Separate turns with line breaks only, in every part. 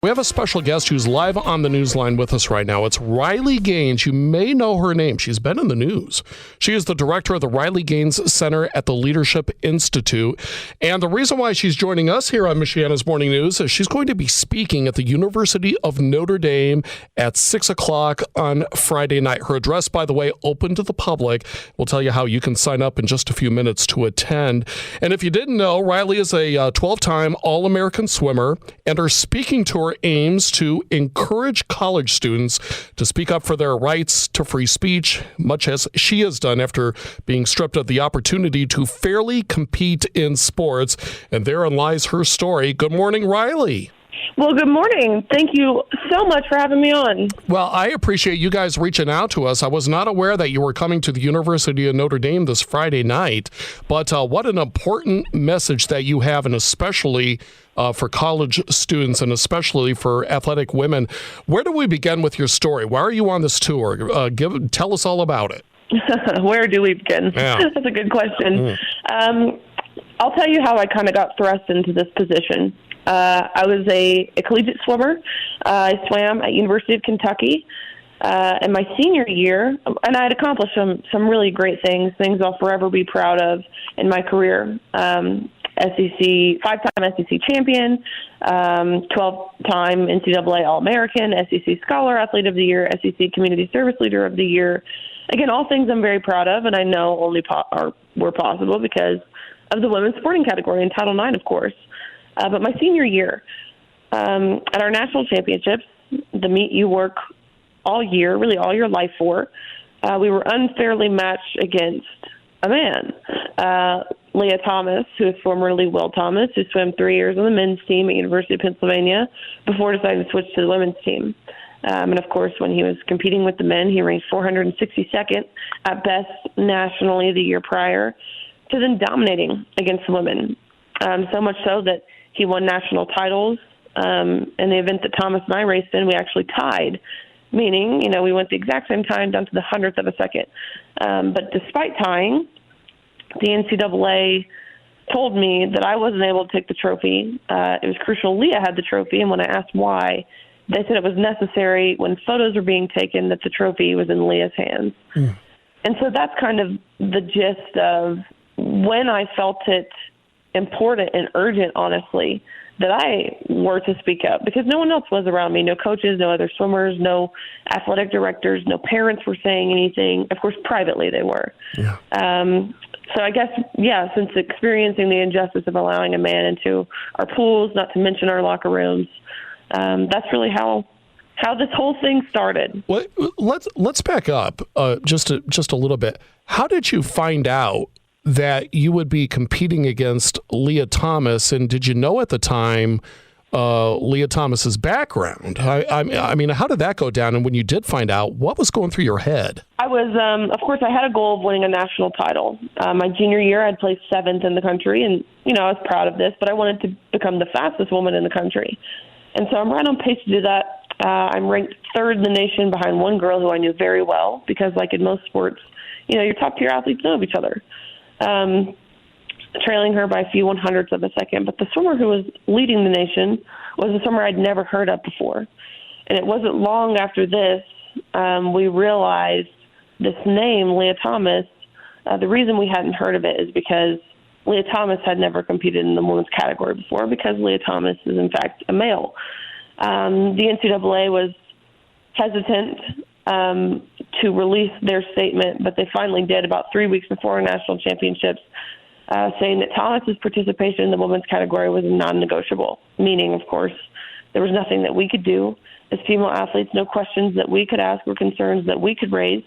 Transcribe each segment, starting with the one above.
We have a special guest who's live on the newsline with us right now. It's Riley Gaines. You may know her name. She's been in the news. She is the director of the Riley Gaines Center at the Leadership Institute. And the reason why she's joining us here on Michiana's Morning News is she's going to be speaking at the University of Notre Dame at 6 o'clock on Friday night. Her address, by the way, open to the public. We'll tell you how you can sign up in just a few minutes to attend. And if you didn't know, Riley is a 12-time All-American swimmer, and her speaking tour aims to encourage college students to speak up for their rights to free speech, much as she has done after being stripped of the opportunity to fairly compete in sports. And therein lies her story. Good morning, Riley.
Well, good morning. Thank you so much for having me on.
Well, I appreciate you guys reaching out to us. I was not aware that you were coming to the University of Notre Dame this Friday night, but what an important message that you have, and especially for college students and especially for athletic women. Where do we begin with your story? Why are you on this tour? Tell us all about it.
Where do we begin?
Yeah.
That's a good question. I'll tell you how I kind of got thrust into this position. I was a collegiate swimmer. I swam at University of Kentucky. In my senior year, and I had accomplished some really great things I'll forever be proud of in my career. SEC, 5-time SEC champion, 12-time NCAA All-American, SEC Scholar Athlete of the Year, SEC Community Service Leader of the Year. Again, all things I'm very proud of, and I know only were possible because of the women's sporting category in Title IX, of course. But my senior year, at our national championships, the meet you work all year, really all your life for, we were unfairly matched against a man. Leah Thomas, who is formerly Will Thomas, who swam 3 years on the men's team at University of Pennsylvania before deciding to switch to the women's team. And of course, when he was competing with the men, he ranked 462nd at best nationally the year prior to then dominating against the women. So much so that he won national titles. In the event that Thomas and I raced in, we actually tied, meaning, we went the exact same time down to the 100th of a second. But despite tying, the NCAA told me that I wasn't able to take the trophy. It was crucial Leah had the trophy, and when I asked why, they said it was necessary when photos were being taken that the trophy was in Leah's hands. And so that's kind of the gist of when I felt it important and urgent, honestly, that I were to speak up, because no one else was around me. No coaches, no other swimmers, no athletic directors, no parents were saying anything. Of course, privately they were. Yeah. So I guess, since experiencing the injustice of allowing a man into our pools, not to mention our locker rooms, that's really how this whole thing started.
Well, let's back up just a little bit. How did you find out that you would be competing against Leah Thomas, and did you know at the time Leah Thomas's background? I mean, how did that go down? And when you did find out, what was going through your head?
I was, of course, I had a goal of winning a national title. My junior year, I'd placed 7th in the country, and I was proud of this, but I wanted to become the fastest woman in the country. And so I'm right on pace to do that. I'm ranked 3rd in the nation behind one girl who I knew very well, because like in most sports, your top-tier athletes know of each other. Trailing her by a few 100ths of a second. But the swimmer who was leading the nation was a swimmer I'd never heard of before. And it wasn't long after this we realized this name, Leah Thomas. The reason we hadn't heard of it is because Leah Thomas had never competed in the women's category before, because Leah Thomas is, in fact, a male. The NCAA was hesitant to release their statement, but they finally did about 3 weeks before our national championships, saying that Thomas's participation in the women's category was non-negotiable, meaning, of course, there was nothing that we could do as female athletes, no questions that we could ask or concerns that we could raise.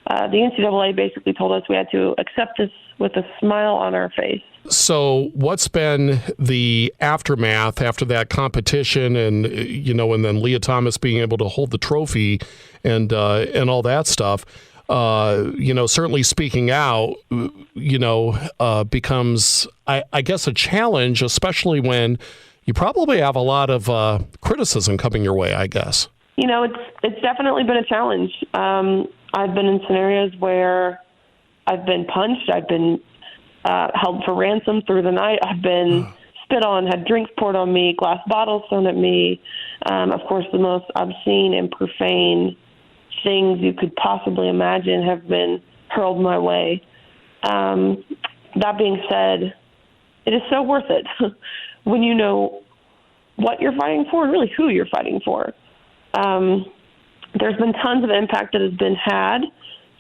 The NCAA basically told us we had to accept this with a smile on our face.
So what's been the aftermath after that competition, and and then Leah Thomas being able to hold the trophy and all that stuff? Certainly speaking out, becomes, I guess, a challenge, especially when you probably have a lot of criticism coming your way, I guess.
It's definitely been a challenge. I've been in scenarios where I've been punched, I've been held for ransom through the night, I've been spit on, had drinks poured on me, glass bottles thrown at me. Of course, the most obscene and profane things you could possibly imagine have been hurled my way. That being said, it is so worth it when you know what you're fighting for and really who you're fighting for. There's been tons of impact that has been had.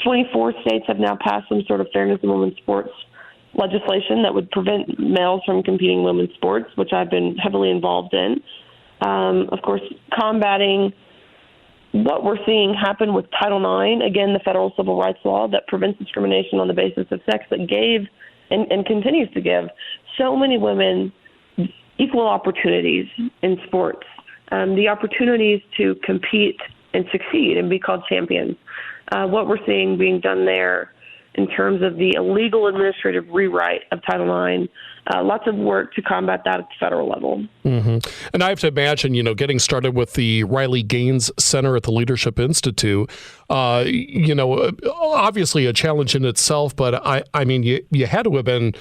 24 states have now passed some sort of fairness in women's sports legislation that would prevent males from competing in women's sports, which I've been heavily involved in. Of course, combating what we're seeing happen with Title IX, again, the federal civil rights law that prevents discrimination on the basis of sex, that gave and continues to give so many women equal opportunities in sports, the opportunities to compete and succeed and be called champions. What we're seeing being done there in terms of the illegal administrative rewrite of Title IX, lots of work to combat that at the federal level.
Mm-hmm. And I have to imagine, getting started with the Riley Gaines Center at the Leadership Institute, obviously a challenge in itself, but I mean, you had to have been,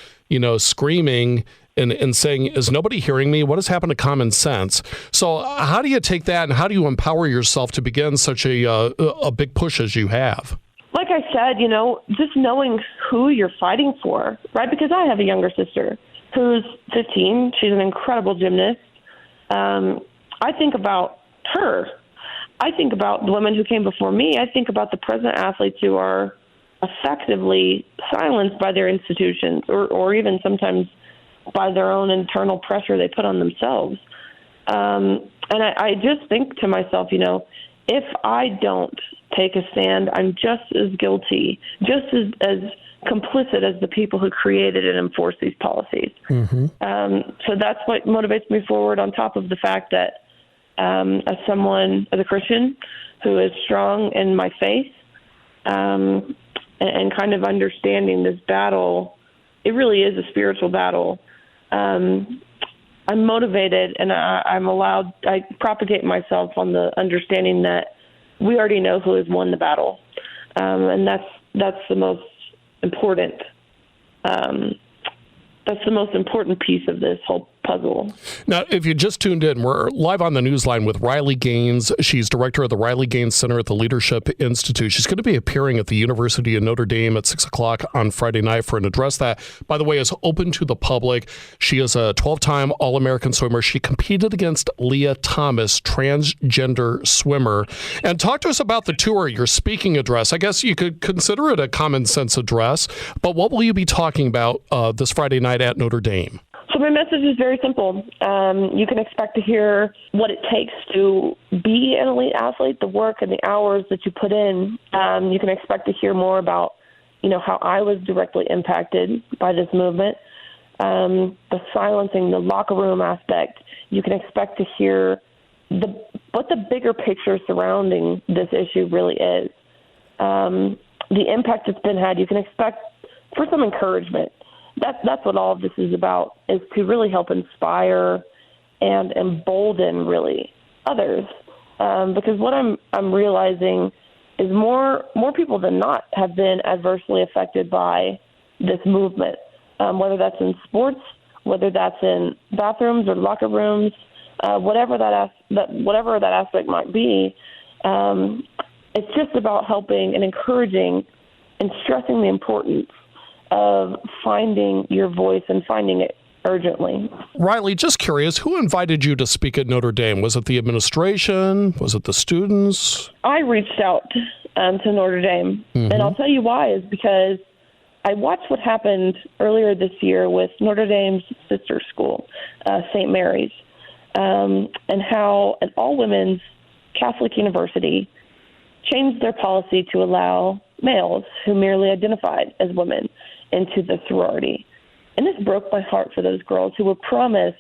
screaming and saying, is nobody hearing me? What has happened to common sense? So how do you take that and how do you empower yourself to begin such a big push as you have?
Like I said, just knowing who you're fighting for, right? Because I have a younger sister who's 15. She's an incredible gymnast. I think about her. I think about the women who came before me. I think about the present athletes who are effectively silenced by their institutions or even sometimes by their own internal pressure they put on themselves. And I just think to myself, if I don't take a stand, I'm just as guilty, just as complicit as the people who created and enforced these policies. Mm-hmm. So that's what motivates me forward, on top of the fact that as a Christian who is strong in my faith, and kind of understanding this battle, it really is a spiritual battle. I'm motivated, and I propagate myself on the understanding that we already know who has won the battle. And that's the most important, piece of this whole puzzle.
Now, if you just tuned in, we're live on the Newsline with Riley Gaines. She's director of the Riley Gaines Center at the Leadership Institute. She's going to be appearing at the University of Notre Dame at 6 o'clock on Friday night for an address that, by the way, is open to the public. She is a 12-time All-American swimmer. She competed against Leah Thomas, transgender swimmer. And talk to us about the tour, your speaking address. I guess you could consider it a common sense address, but what will you be talking about this Friday night at Notre Dame?
So my message is very simple. You can expect to hear what it takes to be an elite athlete, the work and the hours that you put in. You can expect to hear more about, how I was directly impacted by this movement, the silencing, the locker room aspect. You can expect to hear what the bigger picture surrounding this issue really is. The impact that's been had. You can expect for some encouragement. That's what all of this is about, is to really help inspire and embolden really others. Because what I'm realizing is more people than not have been adversely affected by this movement, whether that's in sports, whether that's in bathrooms or locker rooms, whatever that aspect might be. It's just about helping and encouraging and stressing the importance of finding your voice and finding it urgently.
Riley, just curious, who invited you to speak at Notre Dame? Was it the administration? Was it the students?
I reached out to Notre Dame, and I'll tell you why, is because I watched what happened earlier this year with Notre Dame's sister school, St. Mary's, and how an all-women's Catholic university changed their policy to allow males who merely identified as women into the sorority. And this broke my heart for those girls who were promised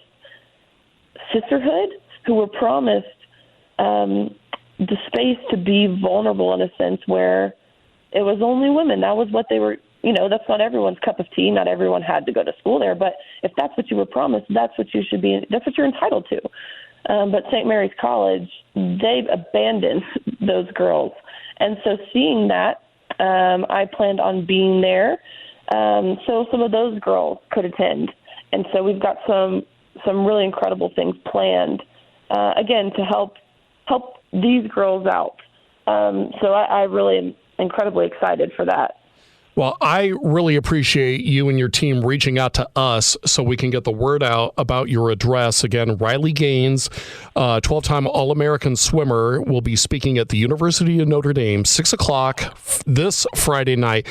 sisterhood, who were promised the space to be vulnerable in a sense where it was only women. That was what they were, that's not everyone's cup of tea. Not everyone had to go to school there. But if that's what you were promised, that's what you're entitled to. But St. Mary's College, they've abandoned those girls. And so seeing that, I planned on being there. So some of those girls could attend. And so we've got some really incredible things planned again, to help these girls out. So I really am incredibly excited for that.
Well, I really appreciate you and your team reaching out to us so we can get the word out about your address. Again, Riley Gaines, 12-time All-American swimmer, will be speaking at the University of Notre Dame, 6 o'clock this Friday night.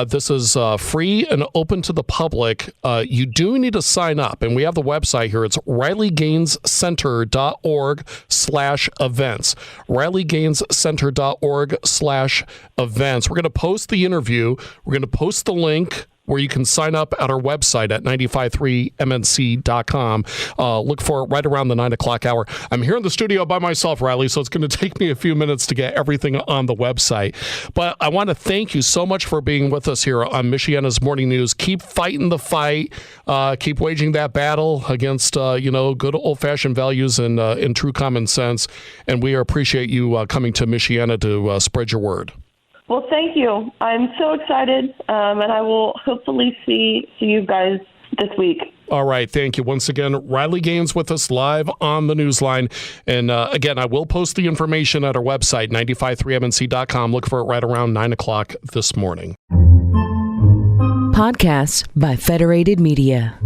This is free and open to the public. You do need to sign up, and we have the website here. It's RileyGainesCenter.org/events. RileyGainesCenter.org/events. We're going to post the interview. We're going to post the link where you can sign up at our website at 953mnc.com. Look for it right around the 9 o'clock hour. I'm here in the studio by myself, Riley, so it's going to take me a few minutes to get everything on the website. But I want to thank you so much for being with us here on Michiana's Morning News. Keep fighting the fight. Keep waging that battle against, good old-fashioned values and true common sense. And we appreciate you coming to Michiana to spread your word.
Well, thank you. I'm so excited, and I will hopefully see you guys this week.
All right. Thank you. Once again, Riley Gaines with us live on the Newsline. And again, I will post the information at our website, 953mnc.com. Look for it right around 9 o'clock this morning.
Podcasts by Federated Media.